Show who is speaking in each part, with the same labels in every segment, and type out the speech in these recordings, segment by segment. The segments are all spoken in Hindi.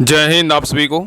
Speaker 1: जय हिंद आप सभी को।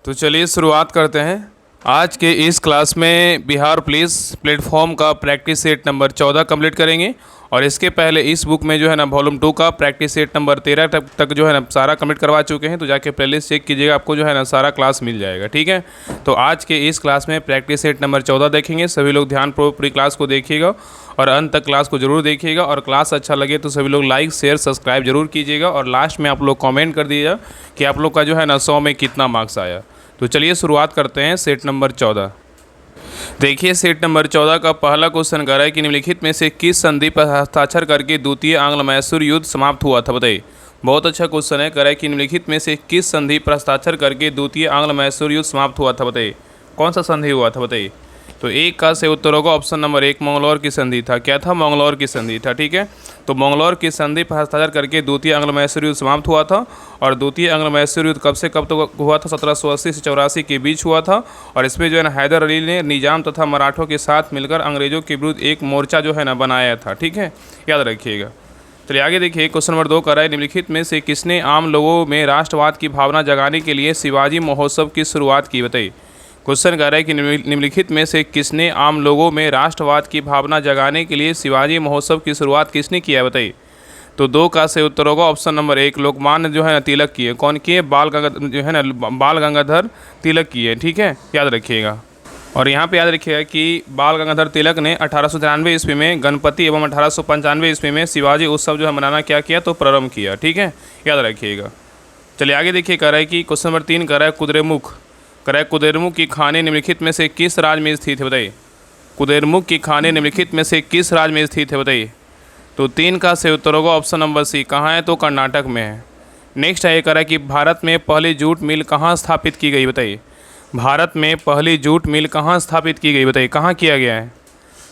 Speaker 1: तो चलिए शुरुआत करते हैं। आज के इस क्लास में बिहार पुलिस प्लेटफॉर्म का प्रैक्टिस सेट नंबर 14 कंप्लीट करेंगे और इसके पहले इस बुक में जो है ना वॉल्यूम 2 का प्रैक्टिस सेट नंबर 13 तक जो है ना सारा कंप्लीट करवा चुके हैं। तो जाके प्लेलिस्ट चेक कीजिएगा, आपको जो है ना सारा क्लास मिल जाएगा। ठीक है, तो आज के इस क्लास में प्रैक्टिस सेट नंबर 14 देखेंगे। सभी लोग ध्यानपूर्वक पूरी क्लास को देखिएगा और अंत तक क्लास को जरूर देखिएगा। और क्लास अच्छा लगे तो सभी लोग लाइक शेयर सब्सक्राइब जरूर कीजिएगा और लास्ट में आप लोग कमेंट कर दीजिएगा कि आप लोग का जो है ना 100 में कितना मार्क्स आया। तो चलिए शुरुआत करते हैं सेट नंबर 14। देखिए सेट नंबर 14 का पहला क्वेश्चन कर रहा है कि निम्नलिखित में से किस संधि पर हस्ताक्षर करके द्वितीय आंग्ल मैसूर युद्ध समाप्त हुआ था, बताइए। बहुत अच्छा क्वेश्चन है। कह रहा है कि निम्नलिखित में से किस संधि पर हस्ताक्षर करके द्वितीय आंग्ल मैसूर युद्ध समाप्त हुआ था, बताइए। कौन सा संधि हुआ था, बताइए। तो एक का से उत्तर होगा ऑप्शन नंबर 1 मंगलौर की संधि था। क्या था? मंगलौर की संधि था। ठीक है, तो मंगलौर की संधि पर हस्ताक्षर करके द्वितीय आंग्ल मैसूर युद्ध समाप्त हुआ था। और द्वितीय आंग्ल मैसूर युद्ध कब से कब तक हुआ था? 1780 से 84 के बीच हुआ था। और इसमें जो है ना हैदर अली ने निजाम तथा मराठों के साथ मिलकर अंग्रेजों के विरुद्ध एक मोर्चा जो है ना बनाया था। ठीक है, याद रखिएगा। चलिए आगे देखिए, क्वेश्चन नंबर 2 कर रहा है निम्नलिखित में से किसने आम लोगों में राष्ट्रवाद की भावना जगाने के लिए शिवाजी महोत्सव की शुरुआत की, बताइए। क्वेश्चन कर रहा है कि निम्नलिखित में से किसने आम लोगों में राष्ट्रवाद की भावना जगाने के लिए शिवाजी महोत्सव की शुरुआत किसने किया है, बताइए। तो 2 का से उत्तर होगा ऑप्शन नंबर 1 लोकमान्य जो है ना तिलक किए। कौन किए? बाल गंगाधर तिलक किए। ठीक है, याद रखिएगा। और यहाँ पे याद रखिएगा कि बाल गंगाधर तिलक ने 1893 ईस्वी में गणपति एवं 1895 ईस्वी में शिवाजी उत्सव जो है मनाना क्या किया? तो प्रारंभ किया। ठीक है, याद रखिएगा। चलिए आगे देखिए, कह रहा है कि क्वेश्चन नंबर 3 कह रहा है कुद्रेमुख। कह रहा है कुद्रेमुख की खाने निम्नलिखित में से किस राज्य में स्थित है, बताइए। कुद्रेमुख की खाने निम्नलिखित में से किस राज्य में स्थित है, बताइए। तो 3 का से उत्तर होगा ऑप्शन नंबर सी। कहाँ है? तो कर्नाटक में है। नेक्स्ट है ये कह रहा है कि भारत में पहली जूट मिल कहाँ स्थापित की गई, बताइए। भारत में पहली जूट मिल कहाँ स्थापित की गई, बताइए। कहाँ किया गया है?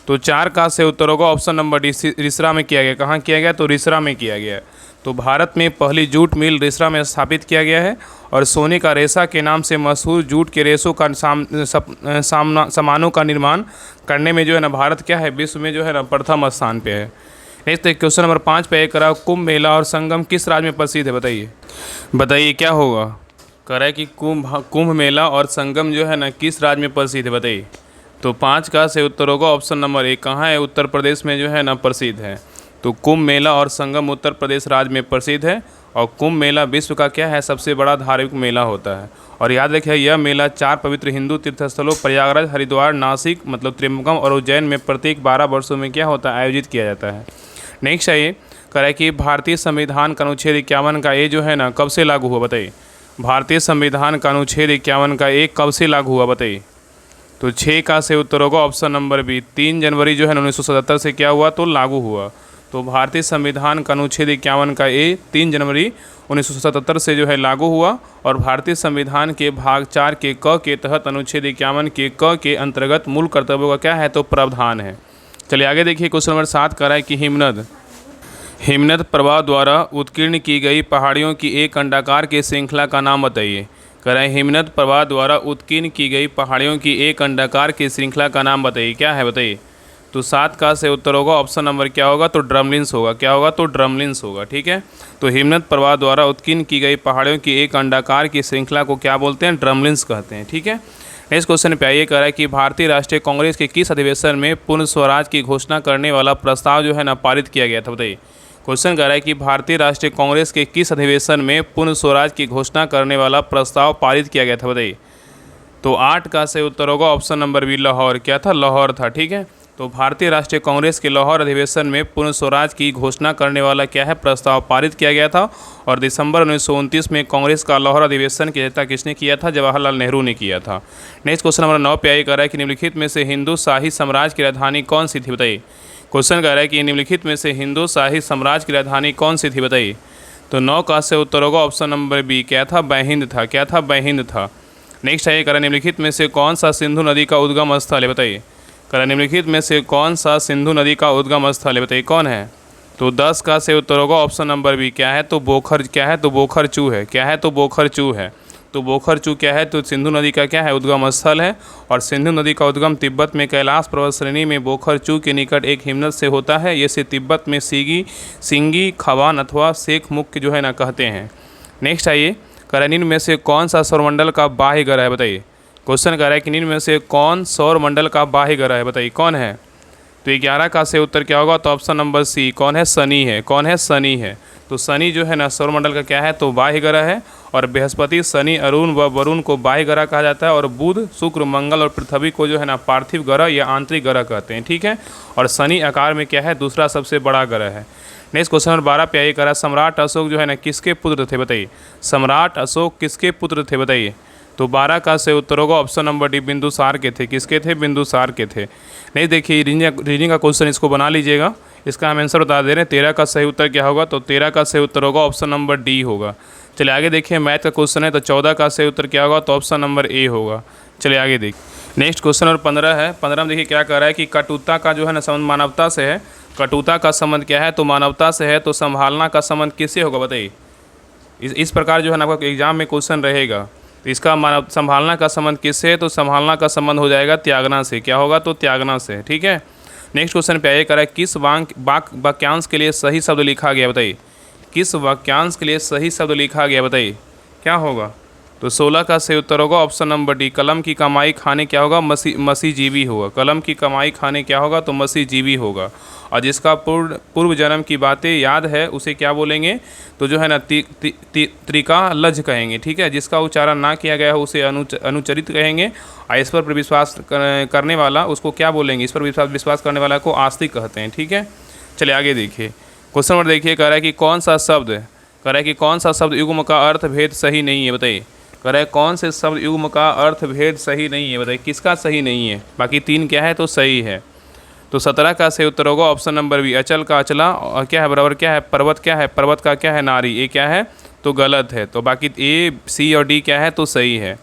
Speaker 1: तो 4 का से उत्तर होगा ऑप्शन नंबर डी रिसरा में किया गया। कहाँ किया गया? तो रिसरा में किया गया है। तो भारत में पहली जूट मिल रिसरा में स्थापित किया गया है। और सोने का रेशा के नाम से मशहूर जूट के रेशों का सामानों का निर्माण करने में जो है ना भारत क्या है? विश्व में जो है ना प्रथम स्थान पे है। नेक्स्ट क्वेश्चन नंबर 5 पे करा कुंभ मेला और संगम किस राज्य में प्रसिद्ध है, बताइए। बताइए क्या होगा? कह रहा है कि कुंभ मेला और संगम जो है ना किस राज्य में प्रसिद्ध है, बताइए। तो 5 का से उत्तर होगा ऑप्शन नंबर 1। कहाँ है? उत्तर प्रदेश में जो है ना प्रसिद्ध है। तो कुंभ मेला और संगम उत्तर प्रदेश राज्य में प्रसिद्ध है। और कुंभ मेला विश्व का क्या है? सबसे बड़ा धार्मिक मेला होता है। और याद रखिए यह मेला 4 पवित्र हिंदू तीर्थस्थलों प्रयागराज, हरिद्वार, नासिक मतलब त्रिम्बकम और उज्जैन में प्रत्येक 12 वर्षों में क्या होता है? आयोजित किया जाता है। नेक्स्ट है ये कह रहा है कि भारतीय संविधान का अनुच्छेद 51 का ए जो है ना कब से लागू हुआ, बताइए। भारतीय संविधान का अनुच्छेद 51 का ए कब से लागू हुआ, बताइए। तो 6 का से उत्तर होगा ऑप्शन नंबर बी। 3 जनवरी जो है 1977 से क्या हुआ? तो लागू हुआ। तो भारतीय संविधान का अनुच्छेद 51 का ए 3 जनवरी 1977 से जो है लागू हुआ। और भारतीय संविधान के भाग 4 के क के तहत अनुच्छेद 51 के क के अंतर्गत मूल कर्तव्यों का क्या है? तो प्रावधान है। चलिए आगे देखिए, क्वेश्चन नंबर 7 कह रहा है कि हिमनद प्रवाह द्वारा उत्कीर्ण की गई पहाड़ियों की एक अंडाकार के श्रृंखला का नाम बताइए। कह रहा है हिमनद प्रवाह द्वारा उत्कीर्ण की गई पहाड़ियों की एक अंडाकार की श्रृंखला का नाम बताइए। क्या है, बताइए। तो 7 का से उत्तर होगा ऑप्शन नंबर क्या होगा? तो ड्रमलिन्स होगा। क्या होगा? तो ड्रमलिन्स होगा। ठीक है, तो हिमनद प्रवाह द्वारा उत्कीर्ण की गई पहाड़ियों की एक अंडाकार की श्रृंखला को क्या बोलते हैं? ड्रमलिन्स कहते हैं। ठीक है, नेक्स्ट क्वेश्चन पे आइए। कह रहा है कि भारतीय राष्ट्रीय कांग्रेस के किस अधिवेशन में पूर्ण स्वराज की घोषणा करने वाला प्रस्ताव जो है ना पारित किया गया था, बताइए। क्वेश्चन कह रहा है कि भारतीय राष्ट्रीय कांग्रेस के किस अधिवेशन में पूर्ण स्वराज की घोषणा करने वाला प्रस्ताव पारित किया गया था, बताइए। तो 8 का से उत्तर होगा ऑप्शन नंबर बी लाहौर। क्या था? लाहौर था। ठीक है, तो भारतीय राष्ट्रीय कांग्रेस के लाहौर अधिवेशन में पूर्ण स्वराज की घोषणा करने वाला क्या है? प्रस्ताव पारित किया गया था। और दिसंबर 1929 में कांग्रेस का लाहौर अधिवेशन की अध्यक्षता किसने किया था? जवाहरलाल नेहरू ने किया था। नेक्स्ट क्वेश्चन नंबर 9 पे कह रहा है कि निम्नलिखित में से हिंदू शाही साम्राज्य की राजधानी कौन सी थी, बताइए। क्वेश्चन कह रहा है कि निम्नलिखित में से हिंदू शाही साम्राज्य की राजधानी कौन सी थी, बताइए। तो 9 का से उत्तर होगा ऑप्शन नंबर बी। क्या था? बैंहिंद था। क्या था? बैंहिंद था। नेक्स्ट है ये कह रहा है निम्नलिखित में से कौन सा सिंधु नदी का उद्गम स्थल है, बताइए। कह रहा है निम्नलिखित में से कौन सा सिंधु नदी का उद्गम स्थल है, बताइए। कौन है? तो 10 का से उत्तर होगा ऑप्शन नंबर बी। क्या है? तो बोखर। क्या है? तो बोखरचू है। क्या है? तो बोखरचू है। तो बोखरचू क्या है? तो सिंधु नदी का क्या है? उद्गम स्थल है। और सिंधु नदी का उद्गम तिब्बत में कैलाश पर्वत श्रेणी में बोखरचू के निकट एक हिमनद से होता है। ये से तिब्बत में सिंगी खवान अथवा शेख मुख जो है ना कहते हैं। नेक्स्ट आइए, कह रहा है निम्न में से कौन सा सौरमंडल का बाह्य ग्रह है, बताइए। क्वेश्चन कह रहा है कि निम्न में से कौन सौरमंडल का बाह्य ग्रह है, बताइए कौन है। तो 11 का से उत्तर क्या होगा, तो ऑप्शन नंबर सी, कौन है, शनि है। कौन है, शनि है। तो शनि जो है ना सौरमंडल का क्या है, तो बाह्य ग्रह है। और बृहस्पति, शनि, अरुण व वरुण को बाह्य ग्रह कहा जाता है। और बुध, शुक्र, मंगल और पृथ्वी को जो है ना पार्थिव ग्रह या आंतरिक ग्रह कहते हैं, ठीक है। और शनि आकार में क्या है, दूसरा सबसे बड़ा ग्रह है। नेक्स्ट क्वेश्चन नंबर 12 पे आइए, कह रहा है सम्राट अशोक जो है ना किसके पुत्र थे, बताइए। सम्राट अशोक किसके पुत्र थे, बताइए। तो 12 का से उत्तर होगा ऑप्शन नंबर डी, बिंदुसार के थे। किसके थे, बिंदुसार के थे। नहीं देखिए रीजनिंग का क्वेश्चन, इसको बना लीजिएगा। इसका हम आंसर बता दे रहे हैं। 13 का सही उत्तर क्या होगा, तो 13 का सही उत्तर होगा ऑप्शन नंबर डी होगा। चलिए आगे देखिए, मैथ का क्वेश्चन है। तो 14 का सही उत्तर क्या होगा, तो ऑप्शन नंबर ए होगा। चलिए आगे देखिए, नेक्स्ट क्वेश्चन और 15 है। 15 में देखिए क्या कह रहा है कि कटुता का जो है ना संबंध मानवता से है। कटुता का संबंध क्या है, तो मानवता से है। तो संभालना का संबंध किससे होगा, बताइए। इस प्रकार जो है ना आपका एग्जाम में क्वेश्चन रहेगा। तो इसका मानव संभालना का संबंध किससे है, तो संभालना का संबंध हो जाएगा त्यागना से। क्या होगा, तो त्यागना से, ठीक है। नेक्स्ट क्वेश्चन पे आइए, कह रहा है किस वाक्यांश के लिए सही शब्द लिखा गया, बताइए। किस वाक्यांश के लिए सही शब्द लिखा गया, बताइए क्या होगा। तो 16 का सही उत्तर होगा ऑप्शन नंबर डी, कलम की कमाई खाने क्या होगा, मसीजीवी होगा। कलम की कमाई खाने क्या होगा, तो मसीजीवी होगा। और जिसका पूर्व जन्म की बातें याद है उसे क्या बोलेंगे, तो जो है ना त्रिकालज्ज कहेंगे, ठीक है। जिसका उच्चारण ना किया गया है उसे अनुचरित कहेंगे। और इस पर विश्वास करने वाला उसको क्या बोलेंगे, इस पर विश्वास करने वाला को आस्तिक कहते हैं, ठीक है। चलिए आगे देखिए, क्वेश्चन नंबर देखिए, कह रहा है कि कौन सा शब्द युग्म का अर्थ भेद सही नहीं है, बताइए। कह रहा है कौन से शब्द युग्म का अर्थ भेद सही नहीं है, बताइए किसका सही नहीं है। बाकी 3 क्या है, तो सही है। तो 17 का सही उत्तर होगा ऑप्शन नंबर बी, अचल का अचला और क्या है बराबर क्या है, पर्वत क्या है, पर्वत का क्या है, नारी। ये क्या है, तो गलत है। तो बाकी ए, सी और डी क्या है, तो सही है।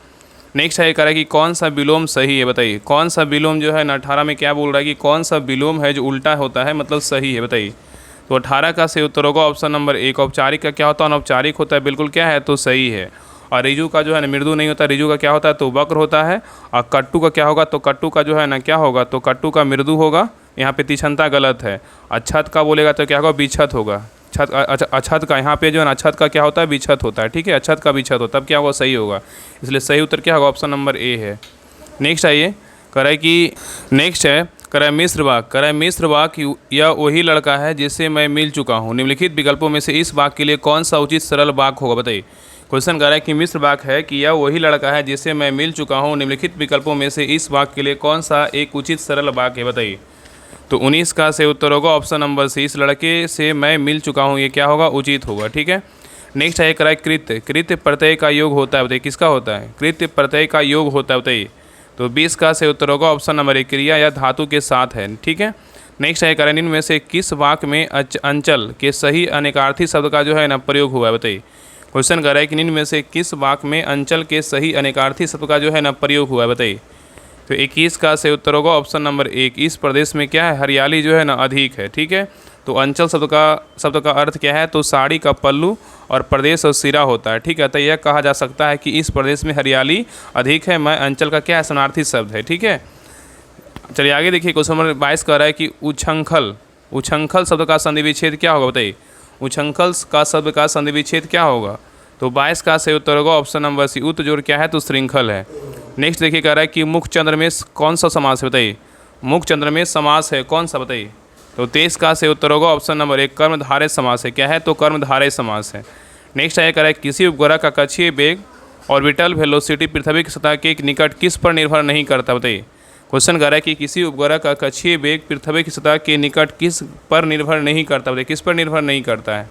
Speaker 1: नेक्स्ट है, कह रहा है कि कौन सा विलोम सही है, बताइए। कौन सा विलोम जो है ना 18 में क्या बोल रहा है कि कौन सा विलोम है जो उल्टा होता है, मतलब सही है, बताइए। तो 18 का सही उत्तर होगा ऑप्शन नंबर एक, औपचारिक का क्या होता है, अनौपचारिक होता है। बिल्कुल क्या है, तो सही है। और रिजु का जो है ना मृदु नहीं होता, रिजु का क्या होता है, तो वक्र होता है। और कट्टू का क्या होगा, तो कट्टू का जो है ना क्या होगा, तो कट्टू का मृदु होगा। यहाँ पे तीक्ष्णता गलत है। अछत का बोलेगा तो क्या होगा, बिछत होगा। अछत का यहाँ पे जो है ना अछत का क्या होता है, बिछत होता है, ठीक है। अछत का बिछत होता है, तब क्या होगा, सही होगा। इसलिए सही उत्तर क्या होगा, ऑप्शन नंबर ए है। नेक्स्ट आइए, कह रहा है कि नेक्स्ट है, कह रहा है मिश्र वाक्य। कह रहा है मिश्र वाक्य यह वही लड़का है जिससे मैं मिल चुका हूँ। निम्नलिखित विकल्पों में से इस वाक्य के लिए कौन सा उचित सरल वाक्य होगा, बताइए। क्वेश्चन कह रहा है कि मिश्र वाक्य है कि यह वही लड़का है जिससे मैं मिल चुका हूँ। निम्नलिखित विकल्पों में से इस वाक्य के लिए कौन सा एक उचित सरल वाक्य है, बताइए। तो 19 का से उत्तर होगा ऑप्शन नंबर सी, इस लड़के से मैं मिल चुका हूँ। ये क्या होगा, उचित होगा, ठीक है। नेक्स्ट है, कह रहा है कृत्य प्रत्यय का योग होता है, बताइए किसका होता है, कृत्य प्रत्यय का योग होता है, बताइए। तो 20 का से उत्तर होगा ऑप्शन नंबर ए, क्रिया या धातु के साथ है, ठीक है। नेक्स्ट है, कह रहा है इनमें से किस वाक्य में अंचल के सही अनेकार्थी शब्द का जो है ना प्रयोग हुआ है, बताइए। क्वेश्चन कर रहा है कि इनमें से किस वाक्य में अंचल के सही अनेकार्थी शब्द का जो है ना प्रयोग हुआ है, बताइए। तो 21 का से उत्तर होगा ऑप्शन नंबर एक, इस प्रदेश में क्या है, हरियाली जो है ना अधिक है, ठीक है। तो अंचल शब्द का अर्थ क्या है, तो साड़ी का पल्लू और प्रदेश और सिरा होता है, ठीक है। तो यह कहा जा सकता है कि इस प्रदेश में हरियाली अधिक है। मैं अंचल का क्या है, समानार्थी शब्द है, ठीक है। चलिए आगे देखिए, क्वेश्चन नंबर 22 कह रहा है कि उछंखल शब्द का संधि विच्छेद क्या होगा, बताइए। उछंखल का शब्द का संधि विच्छेद क्या होगा। तो 22 का सही उत्तर होगा ऑप्शन नंबर सी, उत जोड़ क्या है, तो श्रृंखल है। नेक्स्ट देखिए, कह रहा है कि मुख चंद्र में कौन सा समास है, बताइए। मुख चंद्र में समास है कौन सा, बताइए। तो 23 का सही उत्तर होगा ऑप्शन नंबर एक, कर्मधारय समास है। क्या है, तो कर्मधारय समास है। नेक्स्ट है, कह रहा है किसी उपग्रह का कक्षीय वेग ऑर्बिटल वेलोसिटी पृथ्वी की सतह के निकट किस पर निर्भर नहीं करता, बताइए। क्वेश्चन कह रहा है कि किसी उपग्रह का कक्षीय वेग पृथ्वी की सतह के निकट किस पर निर्भर नहीं करता, बताइए किस पर निर्भर नहीं करता है।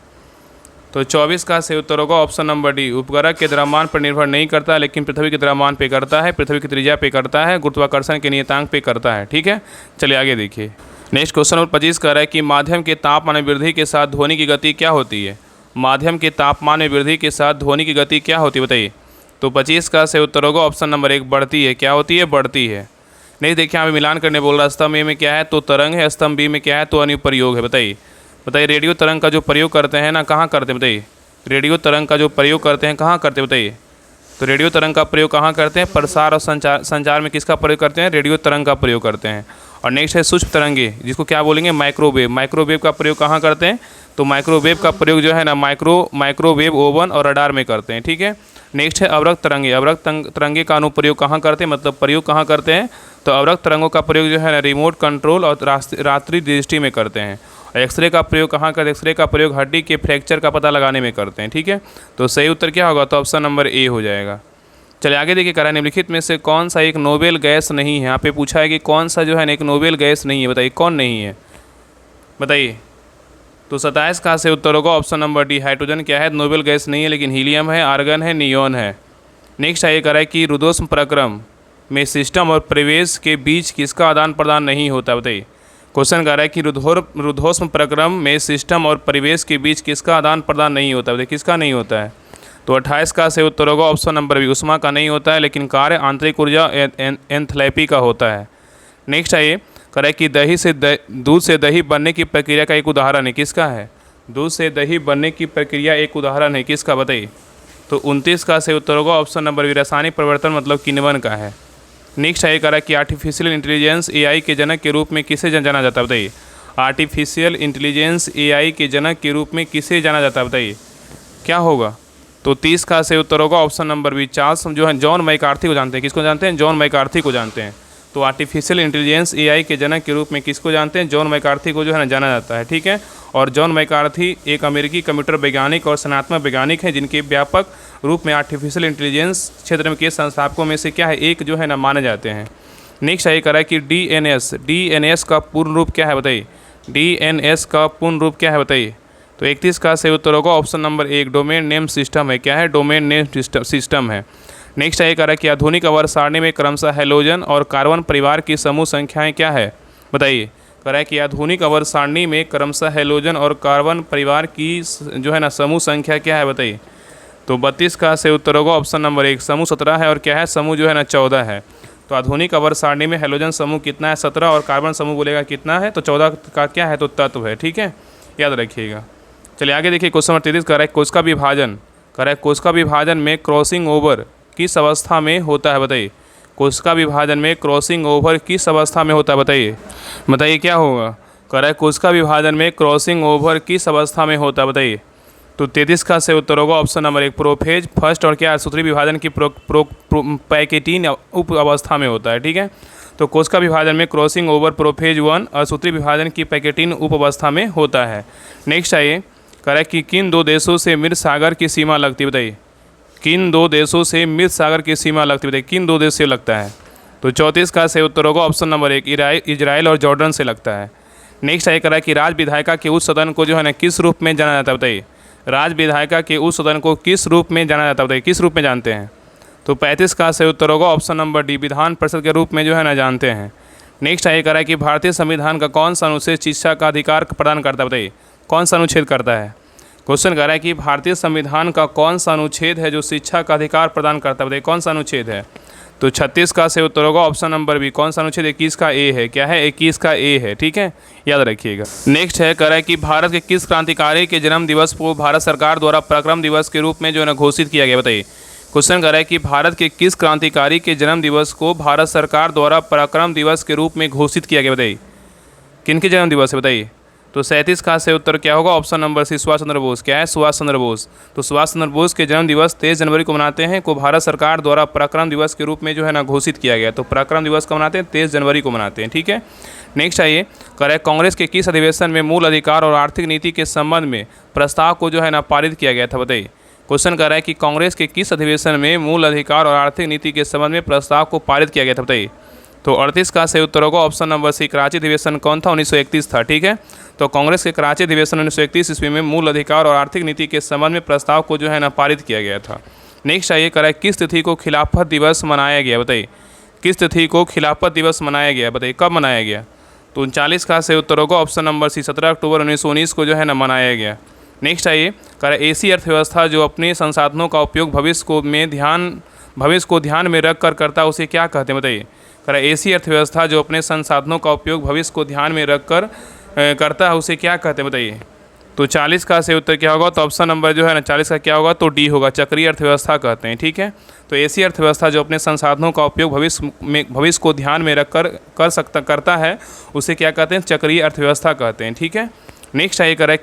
Speaker 1: तो 24 का सही उत्तर होगा ऑप्शन नंबर डी, उपग्रह के द्रव्यमान पर निर्भर नहीं करता लेकिन पृथ्वी के द्रव्यमान पे करता है, पृथ्वी की त्रिज्या पे करता है, गुरुत्वाकर्षण के नियतांक पे करता है, ठीक है। चलिए आगे देखिए, नेक्स्ट क्वेश्चन नंबर 25 कह रहा है कि माध्यम के तापमान में वृद्धि के साथ ध्वनि की गति क्या होती है। माध्यम के तापमान में वृद्धि के साथ ध्वनि की गति क्या होती है, बताइए। तो 25 का सही उत्तर होगा ऑप्शन नंबर एक, बढ़ती है। क्या होती है, बढ़ती है। नहीं देखिए, यहाँ पे मिलान करने बोल रहा है। स्तंभ ए में क्या है, तो तरंग है। स्तंभ बी में क्या है, तो अनुप्रयोग है, बताइए। रेडियो तरंग का जो प्रयोग करते हैं ना, कहाँ करते हैं, बताइए। रेडियो तरंग का जो प्रयोग करते हैं कहाँ करते हैं, बताइए। तो रेडियो तरंग का प्रयोग कहाँ करते हैं, प्रसार और संचार में किसका प्रयोग करते हैं, रेडियो तरंग का प्रयोग करते हैं। और नेक्स्ट है सूक्ष्म तरंगे, जिसको क्या बोलेंगे, माइक्रोवेव। माइक्रोवेव का प्रयोग कहाँ करते हैं, तो माइक्रोवेव का प्रयोग जो है ना माइक्रोवेव ओवन और रडार में करते हैं, ठीक है। नेक्स्ट है अवरक्त तरंगे। अवरक्त तरंगे का अनुप्रयोग कहाँ करते हैं, मतलब प्रयोग कहाँ करते हैं, तो अवरक्त तरंगों का प्रयोग जो है रिमोट कंट्रोल और रात्रि दृष्टि में करते हैं। और एक्सरे का प्रयोग कहाँ करते हैं, एक्सरे का प्रयोग हड्डी के फ्रैक्चर का पता लगाने में करते हैं। ठीक है, तो सही उत्तर क्या होगा, तो ऑप्शन नंबर ए हो जाएगा। चलिए आगे देखिए, करा निम्नलिखित में से कौन सा एक नोबेल गैस नहीं है। यहाँ पे पूछा है कि कौन सा जो है ना एक नोबेल गैस नहीं है, बताइए कौन नहीं है, बताइए। तो 27 का से उत्तर होगा ऑप्शन नंबर डी, हाइड्रोजन क्या है, नोबेल गैस नहीं है, लेकिन हीलियम है, आर्गन है, नियोन है। नेक्स्ट है करा कि रुद्धोष्म प्रक्रम में सिस्टम और परिवेश के बीच किसका आदान प्रदान नहीं होता, बताइए। क्वेश्चन कह रहा है कि रुद्धोष्म प्रक्रम में सिस्टम और परिवेश के बीच किसका आदान प्रदान नहीं होता, बताइए किसका नहीं होता है। तो 28 का से उत्तर होगा ऑप्शन नंबर बी, उष्मा का नहीं होता है, लेकिन कार्य आंतरिक ऊर्जा एंथैल्पी का होता है। नेक्स्ट है ये कह रहा है कि दूध से दही बनने की प्रक्रिया का एक उदाहरण है, किसका है, दूध से दही बनने की प्रक्रिया एक उदाहरण है, किसका, बताइए। तो 29 का से उत्तर होगा ऑप्शन नंबर बी, रासायनिक परिवर्तन मतलब किण्वन का है। नेक्स्ट है कह रहा है कि आर्टिफिशियल इंटेलिजेंस एआई के जनक के रूप में किसे जाना जाता है, बताइए। आर्टिफिशियल इंटेलिजेंस एआई के जनक के रूप में किसे जाना जाता है, बताइए क्या होगा। तो 30 का से उत्तर होगा ऑप्शन नंबर बी, चार्ल्स जो है जॉन मैकार्थी को जानते हैं, किसको जानते हैं, जॉन मैकार्थी को जानते हैं। तो आर्टिफिशियल इंटेलिजेंस एआई के जनक के रूप में किसको जानते हैं, जॉन मैकार्थी को जो है ना जाना जाता है। ठीक है, और जॉन मैकार्थी एक अमेरिकी कंप्यूटर वैज्ञानिक और संरचनात्मक वैज्ञानिक हैं, जिनके व्यापक रूप में आर्टिफिशियल इंटेलिजेंस क्षेत्र के संस्थापकों में से क्या है, एक जो है ना माने जाते हैं। नेक्स्ट है कह रहा है कि डीएनएस का पूर्ण रूप क्या है, बताइए। डीएनएस का पूर्ण रूप क्या है, बताइए। तो 31 का से उत्तर होगा ऑप्शन नंबर एक, डोमेन नेम सिस्टम है, क्या है, डोमेन नेम सिस्टम है। नेक्स्ट है कह रहा है कि आधुनिक आवर्त सारणी में क्रमशः हैलोजन और कार्बन परिवार की समूह संख्याएं क्या है, बताइए। कह रहा है कि आधुनिक आवर्त सारणी में क्रमशः हैलोजन और कार्बन परिवार की जो है ना समूह संख्या क्या है, बताइए। तो 32 का से उत्तर होगा ऑप्शन नंबर एक, समूह 17 है, और क्या है, समूह जो है ना 14 है। तो आधुनिक आवर्त सारणी में हैलोजन समूह कितना है, 17, और कार्बन समूह बोलेगा कितना है, तो 14 का क्या है, तो तत्व है। ठीक है, याद रखिएगा। चलिए आगे देखिए, क्वेश्चन नंबर 33 कह रहा है कोशिका विभाजन, कह रहा है कोशिका विभाजन में क्रॉसिंग ओवर किस अवस्था में होता है, बताइए। कोशिका विभाजन में क्रॉसिंग ओवर किस अवस्था में होता है, बताइए, बताइए क्या होगा। कह रहा है कोशिका विभाजन में क्रॉसिंग ओवर किस अवस्था में होता है, बताइए। तो 33 का से उत्तर होगा ऑप्शन नंबर एक, प्रोफेज फर्स्ट, और क्या सूत्री विभाजन की पैकेटीन उप अवस्था में होता है। ठीक है, तो कोशिका विभाजन में क्रॉसिंग ओवर प्रोफेज 1 और सूत्री विभाजन की पैकेटीन उप अवस्था में होता है। नेक्स्ट आइए, कह रहा है कि किन दो देशों से मृत सागर की सीमा लगती है, बताइए। किन दो देशों से मृत सागर की सीमा लगती है, बताइए किन दो देश से लगता है। तो 34 का से उत्तर होगा ऑप्शन नंबर एक, इजराइल और जॉर्डन से लगता है। नेक्स्ट है कह रहा है कि राज्य विधायिका के उस सदन को जो है ना किस रूप में जाना जाता है, बताइए। राज्य विधायिका के उस सदन को किस रूप में जाना जाता है, बताइए किस रूप में जानते हैं। तो 35 का से उत्तर होगा option number D, Vidhan Parishad के रूप में जो है ना जानते हैं। नेक्स्ट है कह रहा है कि भारतीय संविधान का कौन सा अनुच्छेद शिक्षा का अधिकार प्रदान करता है, बताइए कौन सा अनुच्छेद करता है। क्वेश्चन कह रहा है कि भारतीय संविधान का कौन सा अनुच्छेद है जो शिक्षा का अधिकार प्रदान करता है, बताइए कौन सा अनुच्छेद है। तो 36 का से उत्तर होगा ऑप्शन नंबर बी, कौन सा अनुच्छेद, 21 का ए है, क्या है, 21 का ए है। ठीक है, याद रखिएगा। नेक्स्ट है कह रहा है कि भारत के किस क्रांतिकारी के जन्म दिवस को भारत सरकार द्वारा पराक्रम दिवस के रूप में जो है ना घोषित किया गया, बताइए। क्वेश्चन कह रहा है कि भारत के किस क्रांतिकारी के जन्म दिवस को भारत सरकार द्वारा पराक्रम दिवस के रूप में घोषित किया गया, बताइए किन के जन्म दिवस है, बताइए। तो 37 का से उत्तर क्या होगा ऑप्शन नंबर सी, सुभाष चंद्र बोस, क्या है, सुभाष चंद्र बोस। तो सुभाष चंद्र बोस के जन्म दिवस 23 जनवरी को मनाते हैं, को भारत सरकार द्वारा पराक्रम दिवस के रूप में जो है ना घोषित किया गया। तो पराक्रम दिवस को मनाते हैं 23 जनवरी को मनाते हैं। ठीक है, नेक्स्ट आइए, कह रहा है कांग्रेस के किस अधिवेशन में मूल अधिकार और आर्थिक नीति के संबंध में प्रस्ताव को जो है ना पारित किया गया था, बताइए। क्वेश्चन कह रहा है कि कांग्रेस के किस अधिवेशन में मूल अधिकार और आर्थिक नीति के संबंध में प्रस्ताव को पारित किया गया था, बताइए। तो 38 का से उत्तर होगा ऑप्शन नंबर सी, कराची अधिवेशन कौन था, 1931 था। ठीक है, तो कांग्रेस के कराची अधिवेशन 1931 ईस्वी में मूल अधिकार और आर्थिक नीति के संबंध में प्रस्ताव को जो है ना पारित किया गया था। नेक्स्ट आइए, कह रहा है किस तिथि को खिलाफत दिवस मनाया गया, बताइए किस तिथि को खिलाफत दिवस मनाया गया, बताइए कब मनाया गया। तो 39 का से उत्तर होगा ऑप्शन नंबर सी, 17 अक्टूबर 1919 को जो है ना मनाया गया। नेक्स्ट आइए, कह रहा है ऐसी अर्थव्यवस्था जो अपने संसाधनों का उपयोग भविष्य को ध्यान में रख कर करता है, उसे क्या कहते हैं, बताइए। कह रहा है ऐसी अर्थव्यवस्था जो अपने संसाधनों का उपयोग भविष्य को ध्यान में रख कर करता है, उसे क्या कहते हैं, बताइए। तो 40 का से उत्तर क्या होगा, तो ऑप्शन नंबर जो है ना 40 का क्या होगा, तो डी होगा, चक्रीय अर्थव्यवस्था कहते हैं। ठीक है, तो ऐसी अर्थव्यवस्था जो अपने संसाधनों का उपयोग भविष्य को ध्यान में रख कर करता है, उसे क्या कहते हैं, चक्रीय अर्थव्यवस्था कहते हैं। ठीक है, नेक्स्ट आइए, कह रहा है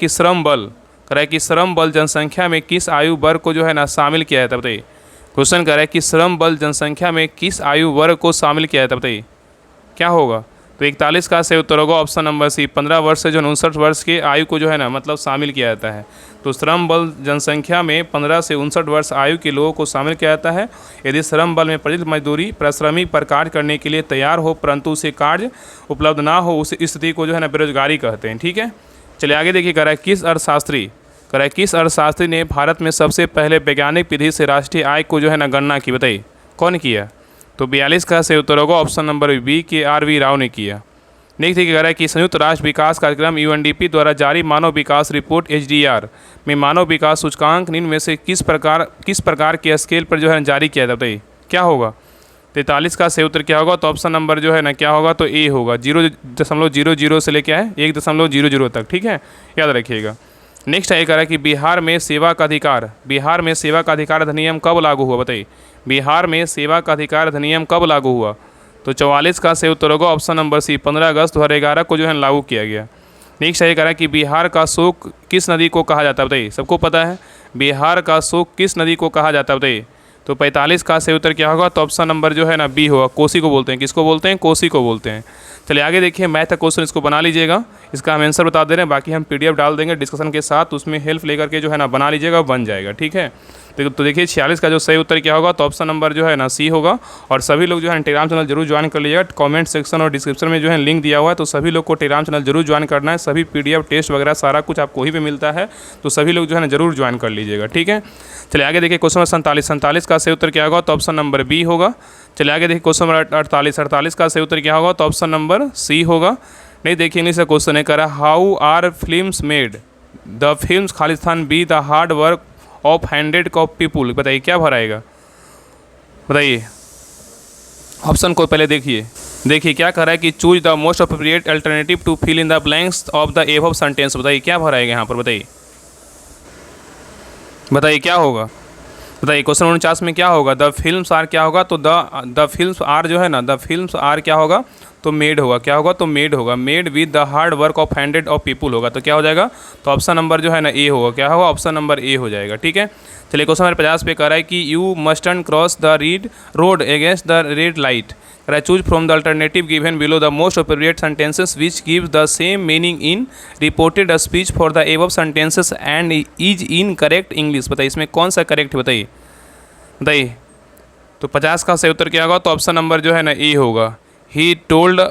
Speaker 1: कि श्रम बल जनसंख्या में किस आयु वर्ग को जो है ना शामिल किया जाता है, बताइए। क्वेश्चन कह रहा है कि श्रम बल जनसंख्या में किस आयु वर्ग को शामिल किया जाता है, बताइए क्या होगा। तो 41 का सही उत्तर होगा ऑप्शन नंबर सी, 15 वर्ष से जो 59 वर्ष की आयु को जो है ना मतलब शामिल किया जाता है। तो श्रम बल जनसंख्या में 15 से 59 वर्ष आयु के लोगों को शामिल किया जाता है। यदि श्रम बल में प्रचलित मजदूरी परिश्रमी पर कार्य करने के लिए तैयार हो परंतु उसे कार्य उपलब्ध ना हो, उस स्थिति को जो है ना बेरोजगारी कहते हैं। ठीक है, चलिए आगे देखिए, कह रहा है किस अर्थशास्त्री ने भारत में सबसे पहले वैज्ञानिक विधि से राष्ट्रीय आय को जो है ना गणना की, बताइए कौन किया। तो 42 का सही उत्तर होगा ऑप्शन नंबर बी, के आर वी राव ने किया। नेक्स्ट कह रहा है कि संयुक्त राष्ट्र विकास कार्यक्रम यूएनडीपी द्वारा जारी मानव विकास रिपोर्ट एचडीआर में मानव विकास सूचकांक निम्न में से किस प्रकार के स्केल पर जो है जारी किया जाता है, क्या होगा। 43 का सही उत्तर क्या होगा, तो ऑप्शन नंबर जो है ना क्या होगा, तो ए होगा, 0.00 से लेके आए 1.00 तक। ठीक है, याद रखिएगा। नेक्स्ट है कह रहा है कि बिहार में सेवा का अधिकार अधिनियम कब लागू हुआ, बताइए बिहार में सेवा का अधिकार अधिनियम कब लागू हुआ। तो 44 का सही उत्तर होगा ऑप्शन नंबर सी, 15 अगस्त 2011 को जो है लागू किया गया। नेक्स्ट है कह रहा है कि बिहार का शोक किस नदी को कहा जाता है, बताइए सबको पता है बिहार का शोक किस नदी को कहा जाता है, बताइए। तो 45 का सही उत्तर क्या होगा, तो ऑप्शन नंबर जो है ना बी होगा, कोसी को बोलते हैं। किसको बोलते हैं, कोसी को बोलते हैं। चलिए आगे देखिए, मैथ का क्वेश्चन इसको बना लीजिएगा, इसका हम आंसर बता दे रहे हैं, बाकी हम पीडीएफ डाल देंगे डिस्कशन के साथ, उसमें हेल्प लेकर के जो है ना बना लीजिएगा, बन जाएगा। ठीक है, तो देखिए 46 का जो सही उत्तर क्या होगा, तो ऑप्शन नंबर जो है ना सी होगा। और सभी लोग जो है टेलीग्राम चैनल जरूर ज्वाइन कर लीजिएगा, कमेंट सेक्शन और डिस्क्रिप्शन में जो है लिंक दिया हुआ है, तो सभी लोग को टेलीग्राम चैनल जरूर ज्वाइन करना है। सभी पीडीएफ टेस्ट वगैरह सारा कुछ आपको वहीं पे मिलता है, तो सभी लोग जो है ना जरूर ज्वाइन कर लीजिएगा। ठीक है, चलिए आगे देखिए क्वेश्चन नंबर 47 का सही उत्तर क्या होगा, तो ऑप्शन नंबर बी होगा। चलिए आगे देखिए क्वेश्चन नंबर 48 का सही उत्तर क्या होगा, तो ऑप्शन नंबर सी होगा। नहीं देखिए इंग्लिश का क्वेश्चन है, कह रहा how are films made, the films खालिस्तान be the hard work of hundred of people, बताइए क्या भराएगा, बताइए ऑप्शन को पहले देखिए क्या कह रहा है कि choose the most appropriate alternative to fill in the blanks of the above sentence, बताइए क्या भराएगा यहाँ पर, बताइए क्या होगा। बताइए क्वेश्चन 49 में क्या होगा, द फिल्म्स आर क्या होगा, तो द फिल्म्स आर जो है ना, द फिल्म्स आर क्या होगा, तो मेड होगा, क्या होगा, तो मेड होगा, made with the hard work of hundred of people होगा, तो क्या हो जाएगा, तो ऑप्शन नंबर जो है ना ए होगा, क्या होगा, ऑप्शन नंबर ए हो जाएगा। ठीक है, चलिए क्वेश्चन नंबर 50 पे कह रहा है कि you mustn't cross the road against the red light, कह रहा है choose from the alternative given below the most appropriate sentences which give the same meaning in reported speech for the above sentences and is in correct English, बताइए इसमें कौन सा करेक्ट है, बताइए। तो 50 का सही उत्तर क्या होगा, तो ऑप्शन नंबर जो है ना ए होगा, he told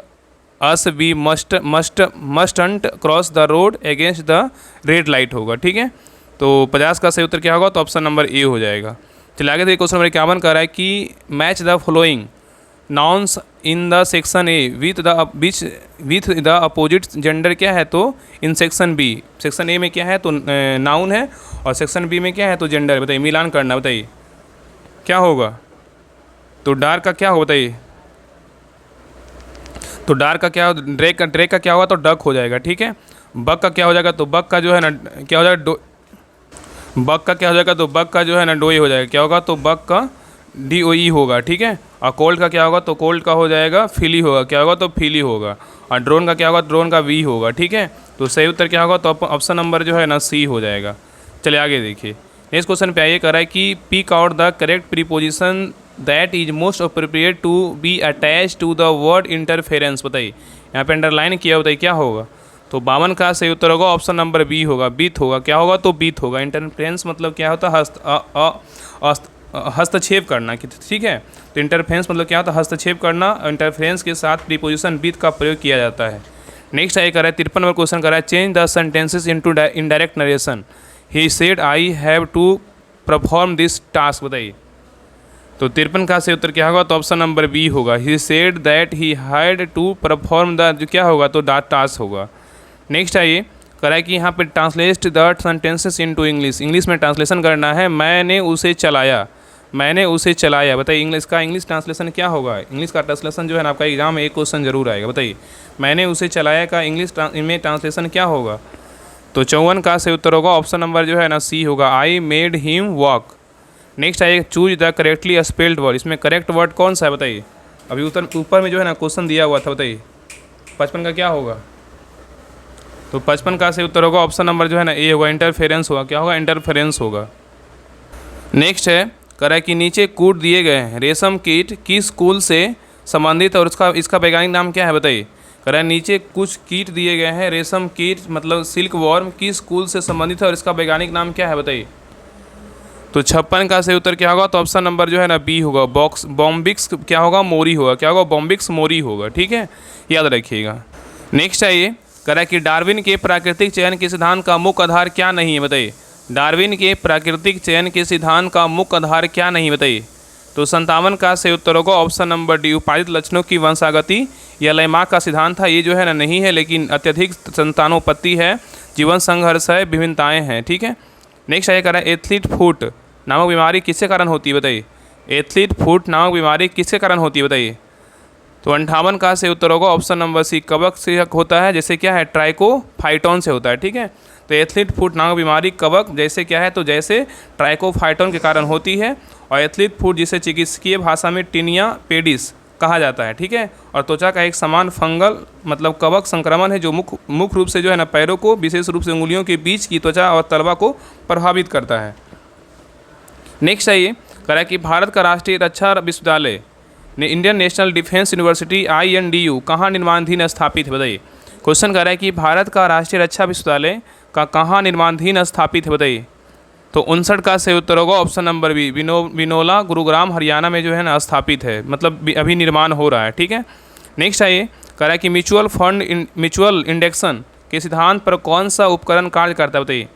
Speaker 1: us we mustn't cross the road against the red light होगा। ठीक है, तो 50 का सही उत्तर क्या होगा, तो ऑप्शन नंबर ए हो जाएगा। चलिए आगे देखिए क्वेश्चन नंबर 51 कर रहा है कि match the following nouns in the section A with the opposite gender, क्या है, तो in section B, section A में क्या है, तो नाउन है, और सेक्शन बी में क्या है, तो जेंडर, बताइए मिलान करना, बताइए क्या होगा। तो डार्क का क्या होगा, बताइए, तो डार्क का क्या, ड्रेक का क्या होगा, तो डक हो जाएगा। ठीक है, बक का क्या हो जाएगा, तो बक का जो है ना क्या हो जाएगा, बक का क्या हो जाएगा, तो बक का जो है ना डोई हो जाएगा, क्या होगा, तो बक का DOE होगा। ठीक है, और कोल्ड का क्या होगा, तो कोल्ड का हो जाएगा फिली होगा, क्या होगा, तो फिली होगा। और ड्रोन का क्या होगा, ड्रोन का वी होगा। ठीक है, तो सही उत्तर क्या होगा, तो ऑप्शन नंबर जो है ना सी हो जाएगा। चलिए आगे देखिए नेक्स्ट क्वेश्चन पे आइए, कर रहा है कि pick out the correct preposition that is most appropriate to be attach to the word interference, बताइए यहाँ पे अंडरलाइन किया, बताइए क्या होगा। तो 52 का सही उत्तर होगा ऑप्शन नंबर बी होगा, बीत होगा, क्या होगा, तो बीत होगा। इंटरफेरेंस मतलब क्या होता है, हस्तक्षेप करना। ठीक है, तो इंटरफेरेंस मतलब क्या होता है, हस्तक्षेप करना। इंटरफेरेंस के साथ प्रीपोजिशन बीत का प्रयोग किया जाता है। नेक्स्ट आई कर रहा है 53 नंबर क्वेश्चन कर रहा है change the sentences into indirect narration, he said I have to perform this task, बताइए। तो 53 का सही उत्तर क्या होगा, तो ऑप्शन नंबर बी होगा, he said that he had to perform the, जो क्या होगा, तो द टास्क होगा। नेक्स्ट आइए कह रहा है कि यहाँ पे translate the sentences into English, English में ट्रांसलेशन करना है। मैंने उसे चलाया, मैंने उसे चलाया, बताइए इंग्लिश ट्रांसलेशन क्या होगा। इंग्लिश का ट्रांसलेशन जो है ना आपका एग्जाम में एक क्वेश्चन जरूर आएगा, बताइए मैंने उसे चलाया का इंग्लिश में ट्रांसलेशन क्या होगा। तो 54 का सही उत्तर होगा ऑप्शन नंबर जो है ना सी होगा, I made him walk. Next आइए choose the correctly spelled word, इसमें करेक्ट वर्ड कौन सा है, बताइए। अभी ऊपर में जो है ना क्वेश्चन दिया हुआ था, बताइए 55 का क्या होगा। तो 55 का सही उत्तर होगा ऑप्शन नंबर जो है ना ए होगा, इंटरफेरेंस होगा, क्या होगा, इंटरफेरेंस होगा। नेक्स्ट है कह रहा है कि नीचे कूट दिए गए हैं रेशम कीट किस कुल से संबंधित है और इसका वैज्ञानिक नाम क्या है बताइए। कह रहा है नीचे कुछ कीट दिए गए हैं रेशम कीट मतलब सिल्क वॉर्म किस कुल से संबंधित है और इसका वैज्ञानिक नाम क्या है बताइए। तो 56 का सही उत्तर क्या होगा, तो ऑप्शन नंबर जो है ना बी होगा, बॉम्बिक्स क्या होगा, मोरी होगा, क्या होगा, बॉम्बिक्स मोरी होगा। ठीक है, याद रखिएगा। नेक्स्ट है ये, कह रहा है कि डार्विन के प्राकृतिक चयन के सिद्धांत का मुख्य आधार क्या नहीं है बताइए। डार्विन के प्राकृतिक चयन के सिद्धांत का मुख्य आधार क्या नहीं बताइए। तो 57 का सही उत्तर होगा ऑप्शन नंबर डी, उपार्जित लक्षणों की वंशागति या लयमार्क का सिद्धांत था। ये जो है ना नहीं है, लेकिन अत्यधिक संतानोत्पत्ति है, जीवन संघर्ष है, विभिन्नताएं हैं। ठीक है, नेक्स्ट है, कह रहा है एथलीट फुट नामक बीमारी किसके कारण होती है बताइए। एथलीट फुट नामक बीमारी किसके कारण होती है बताइए। तो 58 का सही उत्तर होगा ऑप्शन नंबर सी, कवक से होता है, जैसे क्या है ट्राइकोफाइटोन से होता है। ठीक है, तो एथलीट फुट नामक बीमारी कवक जैसे क्या है, तो जैसे ट्राइकोफाइटोन के कारण होती है, और एथलीट फुट जिसे चिकित्सकीय भाषा में टिनिया पेडिस कहा जाता है। ठीक है, और त्वचा का एक समान फंगल मतलब कवक संक्रमण है जो मुख्य रूप से जो है ना पैरों को, विशेष रूप से उंगलियों के बीच की त्वचा और तलवा को प्रभावित करता है। नेक्स्ट है ये, कह रहा है कि भारत का राष्ट्रीय रक्षा विश्वविद्यालय ने Indian national defence university INDU कहाँ निर्माणाधीन स्थापित है बताइए। क्वेश्चन कह रहा है कि भारत का राष्ट्रीय रक्षा विश्वविद्यालय का कहाँ निर्माणाधीन स्थापित है बताइए। तो 59 का सही उत्तर होगा option number B, Vinola Gurugram Haryana में जो है ना स्थापित है, मतलब अभी निर्माण हो रहा है। ठीक है, नेक्स्ट है ये, कह रहा है कि म्यूचुअल इंडेक्शन के सिद्धांत पर कौन सा उपकरण कार्य करता है बताइए।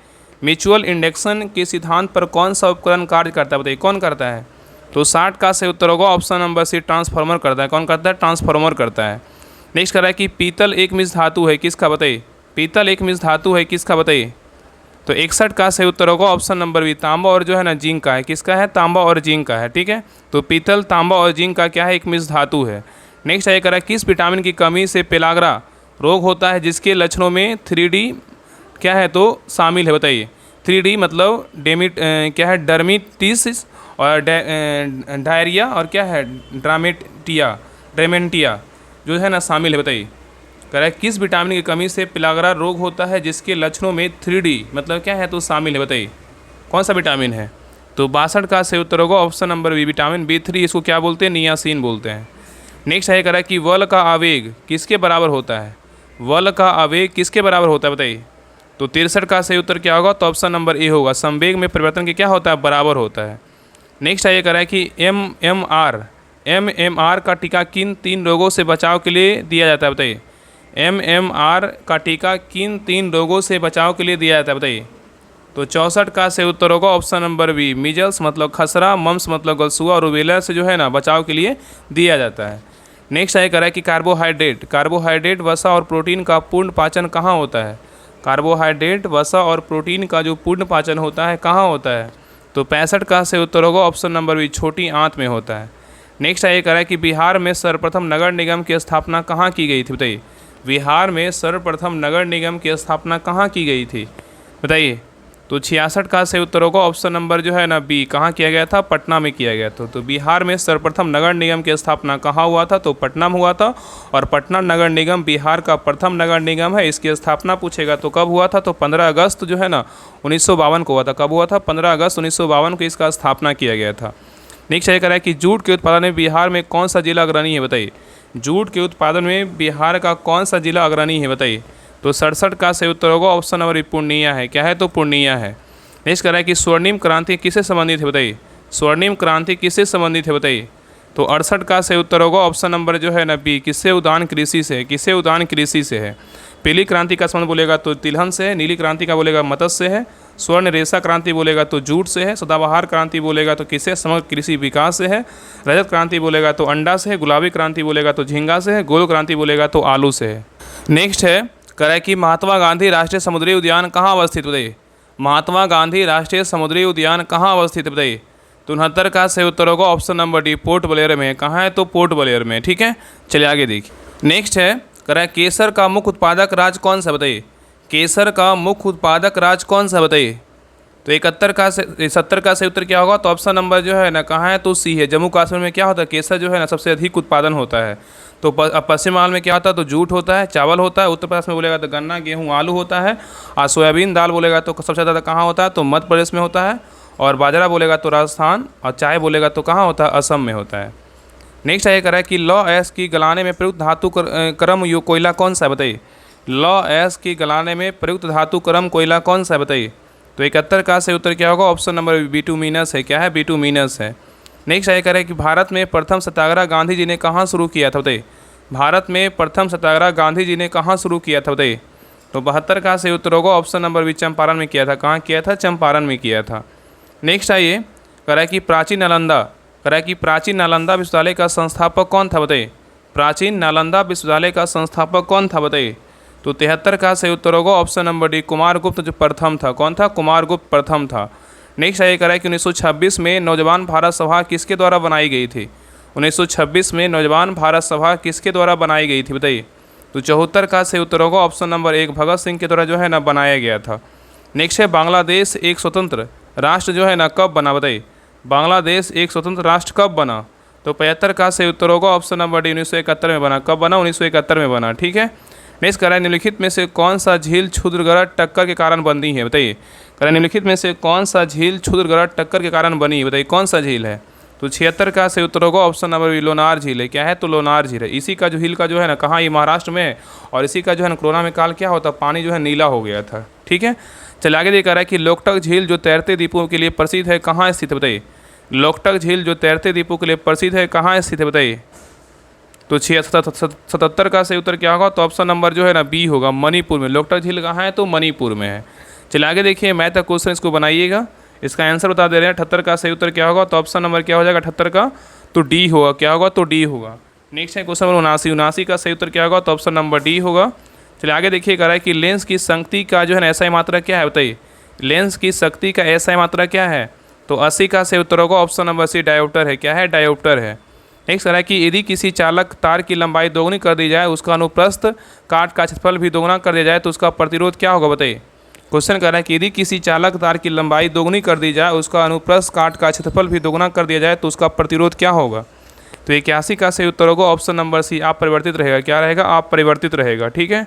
Speaker 1: म्यूचुअल इंडेक्शन के सिद्धांत पर कौन सा उपकरण कार्य करता है बताइए, कौन करता है। तो 60 का सही उत्तर होगा ऑप्शन नंबर सी, ट्रांसफार्मर करता है। कौन करता है, ट्रांसफार्मर करता है। नेक्स्ट कर रहा है कि पीतल एक मिश्र धातु है किसका बताइए। पीतल एक मिश्र धातु है किसका बताइए। तो 61 का सही उत्तर होगा ऑप्शन नंबर बी, तांबा और जो है ना जिंक का है। किसका है, तांबा और जिंक का है। ठीक है, तो पीतल तांबा और जिंक का क्या है, एक मिश्र धातु है। नेक्स्ट है, कह रहा है किस विटामिन की कमी से पेलाग्रा रोग होता है जिसके लक्षणों में 3D क्या है तो शामिल है बताइए। 3D मतलब क्या है, डर्मिटिस और डायरिया और क्या है ड्रामेंटिया जो है ना शामिल है बताइए। कह रहा है किस विटामिन की कमी से पेलाग्रा रोग होता है जिसके लक्षणों में 3D मतलब क्या है तो शामिल है बताइए, कौन सा विटामिन है। तो 62 का सही उत्तर होगा option number B, vitamin B3, इसको क्या बोलते हैं, नियासिन बोलते हैं। नेक्स्ट है, कह रहा है कि वल का आवेग किसके बराबर होता है। वल का आवेग किसके बराबर होता है बताइए। तो 63 का सही उत्तर क्या होगा, तो ऑप्शन नंबर ए होगा, संवेग में परिवर्तन के क्या होता है, बराबर होता है। नेक्स्ट है, ये कह रहा है कि MMR का टीका किन 3 रोगों से बचाव के लिए दिया जाता है बताइए। MMR का टीका किन 3 रोगों से बचाव के लिए दिया जाता है बताइए। तो 64 का सही उत्तर होगा ऑप्शन नंबर बी, मीजल्स मतलब खसरा, मम्स मतलब गलसुआ और रूबेला से जो है ना बचाव के लिए दिया जाता है। नेक्स्ट है, कह रहा है कि कार्बोहाइड्रेट वसा और प्रोटीन का पूर्ण पाचन कहाँ होता है। कार्बोहाइड्रेट वसा और प्रोटीन का जो पूर्ण पाचन होता है कहाँ होता है। तो 65 का सही उत्तर होगा ऑप्शन नंबर बी, छोटी आंत में होता है। नेक्स्ट है, ये कह रहा है कि बिहार में सर्वप्रथम नगर निगम की स्थापना कहाँ की गई थी बताइए। बिहार में सर्वप्रथम नगर निगम की स्थापना कहाँ की गई थी बताइए। तो 66 का सही उत्तर होगा ऑप्शन नंबर जो है ना बी, कहाँ किया गया था, पटना में किया गया था। तो बिहार में सर्वप्रथम नगर निगम की स्थापना कहाँ हुआ था, तो पटना में हुआ था। और पटना नगर निगम बिहार का प्रथम नगर निगम है। इसकी स्थापना पूछेगा तो कब हुआ था, तो 15 अगस्त जो है ना 1952 को हुआ था। कब हुआ था, 15 अगस्त 1952 को इसका स्थापना किया गया था। नेक्स्ट ये कह रहा है कि जूट के उत्पादन में बिहार में कौन सा जिला अग्रणी है बताइए। जूट के उत्पादन में बिहार का कौन सा जिला अग्रणी है बताइए। तो 67 का सही उत्तर होगा ऑप्शन नंबर पूर्णिया है। क्या है, तो पूर्णिया है। नेक्स्ट कह रहा है कि स्वर्णिम क्रांति किससे संबंधित है बताइए। स्वर्णिम क्रांति किससे संबंधित है बताइए। तो 68 का सही उत्तर होगा ऑप्शन नंबर जो है ना बी, किससे, उद्यान कृषि से। किससे, उद्यान कृषि से है। पीली क्रांति का संबंध बोलेगा तो तिलहन से है। नीली क्रांति का बोलेगा मत्स्य से है। स्वर्ण रेशा क्रांति बोलेगा तो जूट से है। सदाबहार क्रांति बोलेगा तो किससे, समग्र कृषि विकास से है। रजत क्रांति बोलेगा तो अंडा से है। गुलाबी क्रांति बोलेगा तो झींगा से है। गोल क्रांति बोलेगा तो आलू से है। नेक्स्ट है, कह रहा है कि महात्मा गांधी राष्ट्रीय समुद्री उद्यान कहाँ अवस्थित बताइए। महात्मा गांधी राष्ट्रीय समुद्री उद्यान कहाँ अवस्थित है बताइए। तो 69 का सही उत्तर होगा option number D, port Blair में। कहाँ है, तो पोर्ट ब्लेयर में। ठीक है, चलिए आगे देखिए। नेक्स्ट है, कह रहा है केसर का मुख्य उत्पादक राज्य कौन सा बताइए। केसर का मुख्य उत्पादक राज्य कौन सा बताइए। तो 70 का सही उत्तर क्या होगा, तो ऑप्शन नंबर जो है ना कहाँ है, तो सी है। जम्मू कश्मीर में क्या होता है, केसर जो है ना सबसे अधिक उत्पादन होता है। तो पश्चिम बंगाल में क्या होता है, तो जूट होता है, चावल होता है। उत्तर प्रदेश में बोलेगा तो गन्ना, गेहूँ, आलू होता है। और सोयाबीन दाल बोलेगा तो सबसे ज़्यादा कहाँ होता है, तो मध्य प्रदेश में होता है। और बाजरा बोलेगा तो राजस्थान, और चाय बोलेगा तो कहाँ होता है, असम में होता है। नेक्स्ट आगे करा है कि लौ एस की गलाने में प्रयुक्त धातु क्रम यो कोयला कौन सा है, बताइए। लौ एस की गलाने में प्रयुक्त धातु क्रम कोयला कौन सा है, बताइए। तो 71 का सही उत्तर क्या होगा, ऑप्शन नंबर बिटुमिनस है। क्या है, बिटुमिनस है। नेक्स्ट आगे करें कि भारत में प्रथम सत्याग्रह गांधी जी ने कहाँ शुरू किया था, बताइए। भारत में प्रथम सत्याग्रह गांधी जी ने कहाँ शुरू किया था, बताइए। तो 72 का सही उत्तर होगा ऑप्शन नंबर बी, चंपारण में किया था। कहाँ किया था, चंपारण में किया था। नेक्स्ट आइए करा कि प्राचीन नालंदा विश्वविद्यालय का संस्थापक कौन था, बताइए। प्राचीन नालंदा विश्वविद्यालय का संस्थापक कौन था, बताइए। तो 73 का सही उत्तर होगा ऑप्शन नंबर डी, कुमारगुप्त जो प्रथम था। कौन था, कुमारगुप्त प्रथम था। नेक्स्ट आइए करा कि 1926 में नौजवान भारत सभा किसके द्वारा बनाई गई थी। 1926 में नौजवान भारत सभा किसके द्वारा बनाई गई थी, बताइए। तो 74 का सही उत्तर होगा ऑप्शन नंबर 1, भगत सिंह के द्वारा जो है ना बनाया गया था। नेक्स्ट है बांग्लादेश एक स्वतंत्र राष्ट्र जो है ना कब बना, बताइए। बांग्लादेश एक स्वतंत्र राष्ट्र कब बना। तो 75 का सही उत्तर होगा ऑप्शन नंबर डी, 1971 में बना। कब बना, 1971 में बना। ठीक है। नेक्स्ट करा निम्नलिखित में से कौन सा झील क्षुद्रग्रह टक्कर के कारण बनी है, बताइए। करा निम्नलिखित में से कौन सा झील क्षुद्रग्रह टक्कर के कारण बनी है, बताइए। कौन सा झील है। तो 76 का सही उत्तर होगा ऑप्शन नंबर बी, लोनार झील है। क्या है, तो लोनार झील है। इसी का जो झील का जो है ना कहाँ, ये महाराष्ट्र में है। और इसी का जो है ना कोरोना में काल क्या होता, पानी जो है नीला हो गया था। ठीक है। चलिए आगे देखा रहा है कि लोकटक झील जो तैरते द्वीपों के लिए प्रसिद्ध है, कहाँ स्थित है, बताइए। लोकटक झील जो तैरते द्वीपों के लिए प्रसिद्ध है, कहाँ स्थित है, बताइए। तो 77 का सही उत्तर क्या होगा, तो ऑप्शन नंबर जो है ना बी होगा, मणिपुर में। लोकटक झील कहाँ है, तो मणिपुर में है। चलिए आगे देखिए, मैथ का क्वेश्चन इसको बनाइएगा। इसका आंसर बता दे रहे हैं। 78 का सही उत्तर क्या होगा, तो ऑप्शन नंबर क्या हो जाएगा 78 का, तो डी होगा। क्या होगा, तो डी होगा। नेक्स्ट है क्वेश्चन नंबर 79 का सही उत्तर क्या होगा, तो ऑप्शन नंबर डी होगा। चलिए आगे देखिए कह रहा है कि लेंस की शक्ति का जो है ना एसआई मात्रा क्या है, बताइए। लेंस की शक्ति का एसआई मात्रा क्या है, तो 80 का सही उत्तर होगा ऑप्शन नंबर सी, डायोप्टर है। क्या है, डायोप्टर है। नेक्स्ट कह रहा है कि यदि किसी चालक तार की लंबाई दोगुनी कर दी जाए, उसका अनुप्रस्थ काट का क्षेत्रफल भी दोगुना कर दिया जाए, तो उसका प्रतिरोध क्या होगा, बताइए। क्वेश्चन कह रहा है कि यदि किसी चालक तार की लंबाई दोगुनी कर दी जाए, उसका अनुप्रस्थ काट का क्षेत्रफल भी दोगुना कर दिया जाए, तो उसका प्रतिरोध क्या होगा। तो 81 का सही उत्तर होगा ऑप्शन नंबर सी, आप परिवर्तित रहेगा। क्या रहेगा, आप परिवर्तित रहेगा। ठीक है।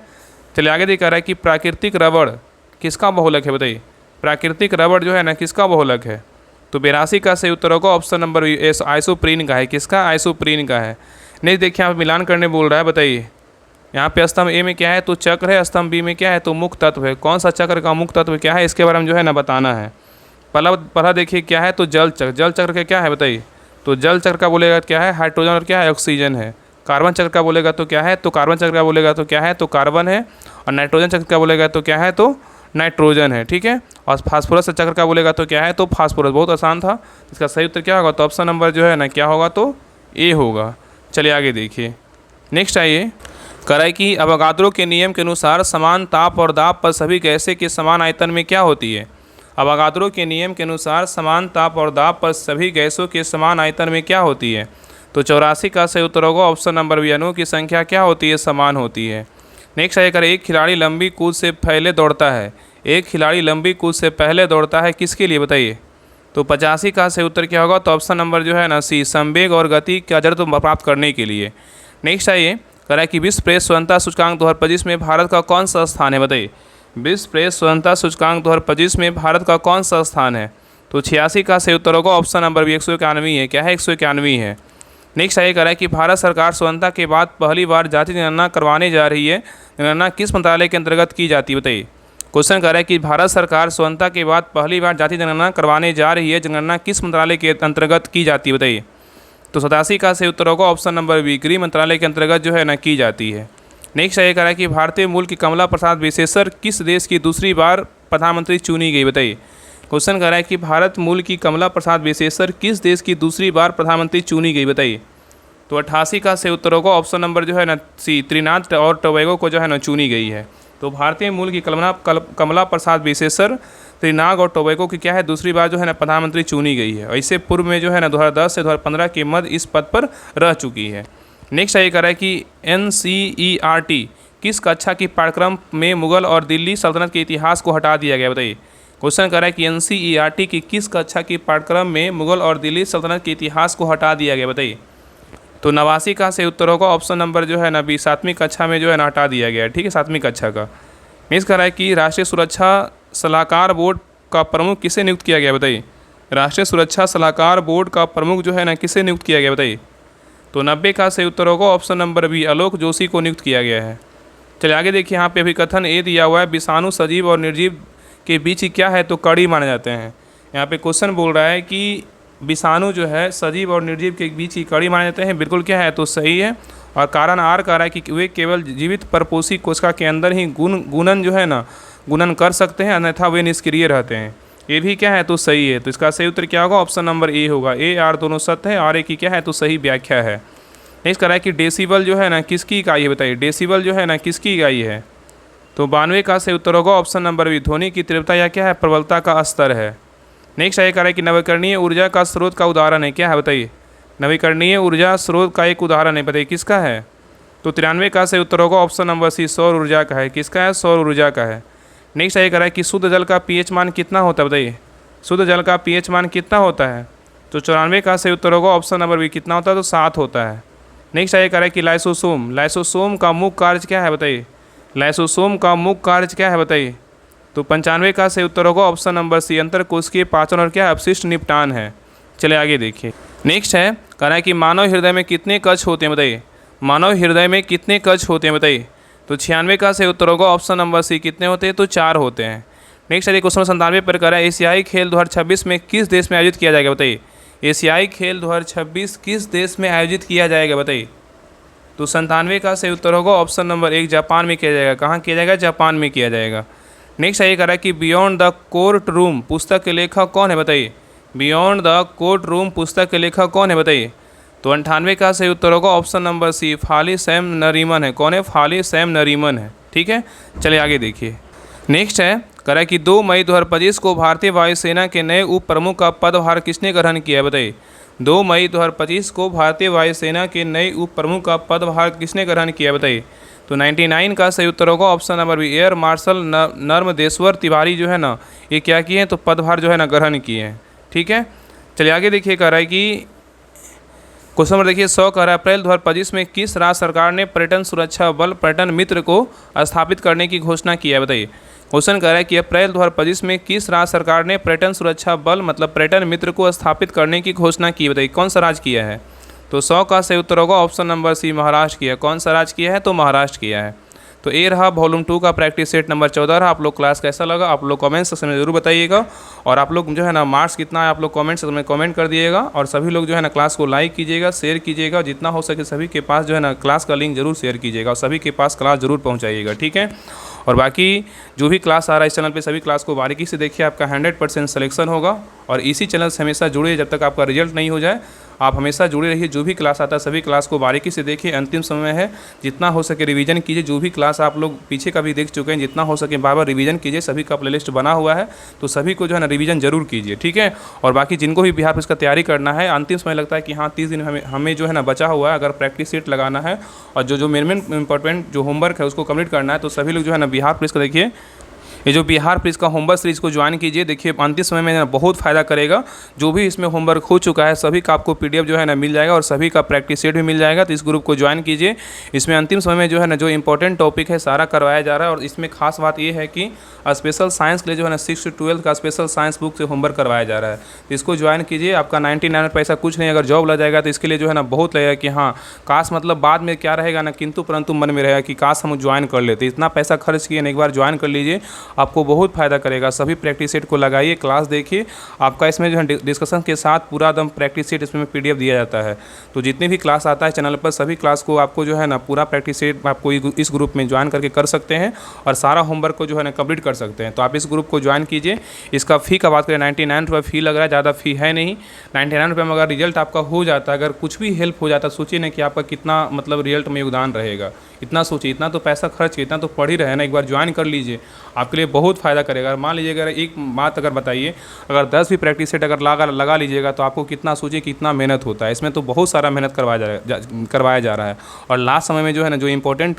Speaker 1: चलिए आगे देखा रहा है कि प्राकृतिक रबड़ किसका बहुलक है, बताइए। प्राकृतिक रबड़ जो है ना किसका बहुलक है। तो 82 का सही उत्तर होगा ऑप्शन नंबर आइसोप्रीन का है। किसका, आइसोप्रीन का है। नहीं देखिए यहाँ मिलान करने बोल रहा है, बताइए। यहाँ पे स्तंभ ए में क्या है, तो चक्र है। स्तंभ बी में क्या है, तो मुख्य तत्व है। कौन सा चक्र का मुख्य तत्व क्या है, इसके बारे में जो है ना बताना है। पहला देखिए क्या है, तो जल चक्र। जल चक्र का क्या है, बताइए। तो जल चक्र का बोलेगा क्या है, हाइड्रोजन और क्या है, ऑक्सीजन है। कार्बन चक्र का बोलेगा तो क्या है, तो कार्बन चक्र का बोलेगा तो क्या है, तो कार्बन है। और नाइट्रोजन चक्र का बोलेगा तो क्या है, तो नाइट्रोजन है। ठीक है। और फास्फोरस चक्र का बोलेगा तो क्या है, तो फास्फोरस। बहुत आसान था। इसका सही उत्तर क्या होगा, तो ऑप्शन नंबर जो है ना क्या होगा, तो ए होगा। चलिए आगे देखिए। नेक्स्ट आइए कराए कि अवगाद्रो के नियम के अनुसार समान ताप और दाब पर सभी गैसें के समान आयतन में क्या होती है। अवगाद्रो के नियम के अनुसार समान ताप और दाब पर सभी गैसों के समान आयतन में क्या होती है। तो 84 का सही उत्तर होगा ऑप्शन नंबर बी, अणुओं की संख्या क्या होती है, समान होती है। नेक्स्ट आइए करें, एक खिलाड़ी लंबी कूद से पहले दौड़ता है। एक खिलाड़ी लंबी कूद से पहले दौड़ता है, किसके लिए, बताइए। तो 85 का सही उत्तर क्या होगा, तो ऑप्शन नंबर जो है ना सी, संवेग और गति का जड़ प्राप्त करने के लिए। नेक्स्ट आइए कह रहा है कि विश्व प्रेस स्वतंत्रता सूचकांक 2025 में भारत का कौन सा स्थान है, बताइए। विश्व प्रेस स्वतंत्रता सूचकांक 2025 में भारत का कौन सा स्थान है। तो 86 का सही उत्तर होगा ऑप्शन नंबर बी, 191 है। क्या है, 191 है। नेक्स्ट आइए कह रहा है कि भारत सरकार स्वतंत्रता के बाद पहली बार जाति जनगणना करवाने जा रही है। जनगणना किस मंत्रालय के अंतर्गत की जाती है, बताइए। क्वेश्चन कह रहा है कि भारत सरकार स्वतंत्रता के बाद पहली बार जाति जनगणना करवाने जा रही है। जनगणना किस मंत्रालय के अंतर्गत की जाती है, बताइए। तो 87 का सही उत्तर होगा ऑप्शन नंबर बी, गृह मंत्रालय के अंतर्गत जो है ना की जाती है। नेक्स्ट आइए कह रहा है कि भारतीय मूल की कमला प्रसाद विशेषर किस देश की दूसरी बार प्रधानमंत्री चुनी गई, बताइए। क्वेश्चन कह रहा है कि भारत मूल की कमला प्रसाद विशेषर किस देश की दूसरी बार प्रधानमंत्री चुनी गई, बताइए। तो 88 का सही उत्तर होगा ऑप्शन नंबर जो है ना सी, त्रिनाद और टोबैगो को जो है ना चुनी गई है। तो भारतीय मूल की कमला प्रसाद विशेषर त्रिनाद और टोबैगो की क्या है, दूसरी बार जो है ना प्रधानमंत्री चुनी गई है। इससे पूर्व में जो है ना 2010 से 2015 के मध्य इस पद पर रह चुकी है। नेक्स्ट ये कह रहा है कि NCERT किस कक्षा की पाठ्यक्रम में मुगल और दिल्ली सल्तनत के इतिहास को हटा दिया गया, बताइए। क्वेश्चन कह रहा है कि NCERT की किस कक्षा की पाठ्यक्रम में मुगल और दिल्ली सल्तनत के इतिहास को हटा दिया गया, बताइए। तो 89 का सही उत्तर होगा ऑप्शन नंबर जो है ना बी, 7वीं कक्षा में जो है ना हटा दिया गया है। ठीक है, 7वीं कक्षा का। नेक्स्ट कह रहा है कि राष्ट्रीय सुरक्षा सलाहकार बोर्ड का प्रमुख किसे नियुक्त किया गया, बताइए। राष्ट्रीय सुरक्षा सलाहकार बोर्ड का प्रमुख जो है ना किसे नियुक्त किया गया बताइए। तो 90 का सही उत्तर होगा ऑप्शन नंबर बी, आलोक जोशी को नियुक्त किया गया है। चलिए आगे देखिए, यहाँ पे अभी कथन ए दिया हुआ है, विषाणु सजीव और निर्जीव के बीच ही क्या है, तो कड़ी माने जाते हैं। यहाँ पे क्वेश्चन बोल रहा है कि विषाणु जो है सजीव और निर्जीव के बीच ही कड़ी माने जाते हैं, बिल्कुल क्या है, तो सही है। और कारण आर कह रहा है कि वे केवल जीवित परपोषी कोशिका के अंदर ही गुणन जो है ना गुणन कर सकते हैं, अन्यथा वे निष्क्रिय रहते हैं। ये भी क्या है, तो सही है। तो इसका सही उत्तर क्या होगा, ऑप्शन नंबर ए होगा। ए आर दोनों सत्य है और ए की क्या है, तो सही व्याख्या है। नेक्स्ट कह रहा है कि डेसिबल जो है ना किसकी इकाई है बताइए। डेसिबल जो है ना किसकी इकाई है, तो 92 का सही उत्तर होगा ऑप्शन नंबर बी, ध्वनि की तीव्रता या क्या है, प्रबलता का स्तर है। नेक्स्ट ये कह रहा है कि नवीकरणीय ऊर्जा का स्रोत का उदाहरण है, क्या है बताइए। नवीकरणीय ऊर्जा स्रोत का एक उदाहरण है, बताइए किसका है। तो 93 का सही उत्तर होगा ऑप्शन नंबर सी, सौर ऊर्जा का है। किसका है, सौर ऊर्जा का है। नेक्स्ट ये कह रहा है कि शुद्ध जल का पीएच मान कितना होता है बताइए। शुद्ध जल का पीएच मान कितना होता है, तो 94 का सही उत्तर होगा ऑप्शन नंबर बी, कितना होता है, तो 7 होता है। नेक्स्ट ये कह रहा है कि लाइसोसोम का मुख्य कार्य क्या है बताइए। लाइसोसोम का मुख्य कार्य क्या है बताइए। तो 95 का सही उत्तर होगा ऑप्शन नंबर सी, अंतरकोशिकीय पाचन और क्या है, अपशिष्ट निपटान है। चलिए आगे देखिए। नेक्स्ट है कह रहा है कि मानव हृदय में कितने कक्ष होते हैं बताइए। मानव हृदय में कितने कक्ष होते हैं बताइए। तो 96 का सही उत्तर होगा ऑप्शन नंबर सी, कितने होते हैं, तो 4 होते हैं। नेक्स्ट है क्वेश्चन 97 पर कह रहा है एशियाई खेल 2026 में किस देश में आयोजित किया जाएगा बताइए। एशियाई खेल 2026 किस देश में आयोजित किया जाएगा बताइए। तो 97 का सही उत्तर होगा ऑप्शन नंबर 1, जापान में किया जाएगा। कहाँ किया जाएगा, जापान में किया जाएगा। नेक्स्ट ये कह रहा है कि बियॉन्ड द कोर्ट रूम पुस्तक के लेखक कौन है बताइए। बियॉन्ड द कोर्ट रूम पुस्तक के लेखक कौन है बताइए। तो 98 का सही उत्तर होगा option number C, Fali Sam Nariman है। कौन है, फाली सैम नरीमन है। ठीक है, चलिए आगे देखिए। नेक्स्ट है कह रहा है कि 2 मई 2025 को भारतीय वायुसेना के नए उप प्रमुख का पदभार किसने ग्रहण किया है बताइए। 2 मई 2025 को भारतीय वायुसेना के नए उप प्रमुख का पदभार किसने ग्रहण किया है बताइए। तो 99 का सही उत्तर होगा option number B, air marshal Narmadeshwar Tiwari जो है ना, ये क्या किए हैं, तो पदभार जो है ना ग्रहण किए हैं। ठीक है, चलिए आगे देखिए। कह रहा है कि क्वेश्चन नंबर देखिए 100 कह रहा है अप्रैल 2025 में किस राज्य सरकार ने पर्यटन सुरक्षा बल पर्यटन मित्र को स्थापित करने की घोषणा की है बताइए। क्वेश्चन कह रहा है कि अप्रैल 2025 में किस राज्य सरकार ने पर्यटन सुरक्षा बल मतलब पर्यटन मित्र को स्थापित करने की घोषणा की बताइए। कौन सा राज्य किया है, तो 100 का सही उत्तर होगा ऑप्शन नंबर सी, महाराष्ट्र किया। कौन सा राज्य किया है, तो महाराष्ट्र किया है। तो ये रहा वॉल्यूम 2 का प्रैक्टिस सेट नंबर 14 रहा। आप लोग क्लास कैसा लगा आप लोग कमेंट सेक्शन में जरूर बताइएगा। और आप लोग जो है ना मार्क्स कितना है आप लोग कमेंट सेक्शन में कमेंट कर दिएगा। और सभी लोग जो है ना क्लास को लाइक कीजिएगा, शेयर कीजिएगा, जितना हो सके सभी के पास जो है ना क्लास का लिंक जरूर शेयर कीजिएगा और सभी के पास क्लास जरूर पहुँचाइएगा। ठीक है, और बाकी जो भी क्लास आ रहा है इस चैनल पे सभी क्लास को बारीकी से देखिए, आपका 100% सिलेक्शन होगा। और इसी चैनल से हमेशा जुड़िए, जब तक आपका रिजल्ट नहीं हो जाए आप हमेशा जुड़े रहिए। जो भी क्लास आता है सभी क्लास को बारीकी से देखिए, अंतिम समय है, जितना हो सके रिवीजन कीजिए। जो भी क्लास आप लोग पीछे का भी देख चुके हैं, जितना हो सके बार बार रिवीजन कीजिए। सभी का प्लेलिस्ट बना हुआ है, तो सभी को जो है ना रिवीजन जरूर कीजिए। ठीक है, और बाकी जिनको भी बिहार पुलिस का तैयारी करना है, अंतिम समय लगता है कि हाँ 30 दिन हमें जो है ना बचा हुआ है, अगर प्रैक्टिस सेट लगाना है और जो मेन इंपॉर्टेंट जो होमवर्क है उसको कंप्लीट करना है, तो सभी लोग जो है ना बिहार पुलिस का देखिए, ये जो बिहार पुलिस का होमवर्क सीरीज को ज्वाइन कीजिए। देखिए अंतिम समय में बहुत फ़ायदा करेगा। जो भी इसमें होमवर्क हो चुका है सभी का आपको पीडीएफ जो है ना मिल जाएगा और सभी का प्रैक्टिस सेट भी मिल जाएगा। तो इस ग्रुप को ज्वाइन कीजिए। इसमें अंतिम समय में जो है ना जो इंपॉर्टेंट टॉपिक है सारा करवाया जा रहा है। और इसमें खास बात ये है कि स्पेशल साइंस के लिए जो है ना 6 से 12 का स्पेशल साइंस बुक से होमवर्क करवाया जा रहा है। तो इसको ज्वाइन कीजिए। आपका 99 पैसा कुछ नहीं, अगर जॉब लग जाएगा तो इसके लिए जो है ना बहुत लगेगा कि हाँ काश, मतलब बाद में क्या रहेगा ना किंतु परंतु मन में रहेगा कि काश हम ज्वाइन कर लेते। इतना पैसा खर्च किए, एक बार ज्वाइन कर लीजिए, आपको बहुत फ़ायदा करेगा। सभी प्रैक्टिस सेट को लगाइए, क्लास देखिए। आपका इसमें जो है डिस्कशन के साथ पूरा दम प्रैक्टिस सेट इसमें पीडीएफ दिया जाता है। तो जितनी भी क्लास आता है चैनल पर सभी क्लास को आपको जो है ना पूरा प्रैक्टिस सेट आपको इस ग्रुप में ज्वाइन करके कर सकते हैं और सारा होमवर्क को जो है ना कंप्लीट कर सकते हैं। तो आप इस ग्रुप को ज्वाइन कीजिए। इसका फ़ी का बात करें 99 रुपये फ़ी लग रहा है, ज़्यादा फ़ी है नहीं। 99 रुपये में अगर रिजल्ट आपका हो जाता है, अगर कुछ भी हेल्प हो जाता है, सोचिए ना कि आपका कितना मतलब रिजल्ट में योगदान रहेगा। इतना सोचिए, इतना तो पैसा खर्च किया, इतना तो पढ़ ही रहे ना, एक बार ज्वाइन कर लीजिए, आपके लिए बहुत फ़ायदा करेगा। मान लीजिए अगर एक बात अगर बताइए, अगर 10 भी प्रैक्टिस सेट अगर लगा लीजिएगा तो आपको कितना सोचिए कितना मेहनत होता है। इसमें तो बहुत सारा मेहनत करवाया जा रहा है। और लास्ट समय में जो है ना जो इंपॉर्टेंट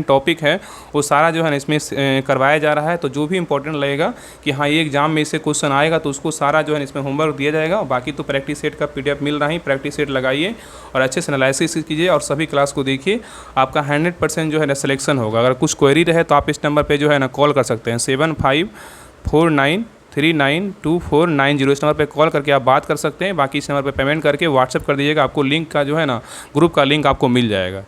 Speaker 1: टॉपिक है वो सारा जो है ना इसमें करवाया जा रहा है। तो जो भी इंपॉर्टेंट लगेगा कि हाँ ये एग्जाम में इससे क्वेश्चन आएगा तो उसको सारा जो है इसमें होमवर्क दिया जाएगा। बाकी तो प्रैक्टिस सेट का पीडीएफ मिल रहा है, प्रैक्टिस सेट लगाइए और अच्छे से एनालिसिस कीजिए और सभी क्लास को देखिए। आपका 100% जो है ना सिलेक्शन होगा। अगर कुछ क्वेरी रहे तो आप इस नंबर पे जो है ना कॉल कर सकते हैं 7549 392490। इस नंबर पे कॉल करके आप बात कर सकते हैं। बाकी इस नंबर पे पेमेंट करके व्हाट्सअप कर दीजिएगा, आपको लिंक का जो है ना ग्रुप का लिंक आपको मिल जाएगा।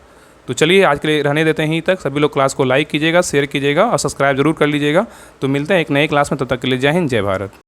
Speaker 1: तो चलिए आज के लिए रहने देते हैं यहीं तक। सभी लोग क्लास को लाइक कीजिएगा, शेयर कीजिएगा और सब्सक्राइब जरूर कर लीजिएगा। तो मिलते हैं एक नई क्लास में, तब तक के लिए जय हिंद, जय भारत।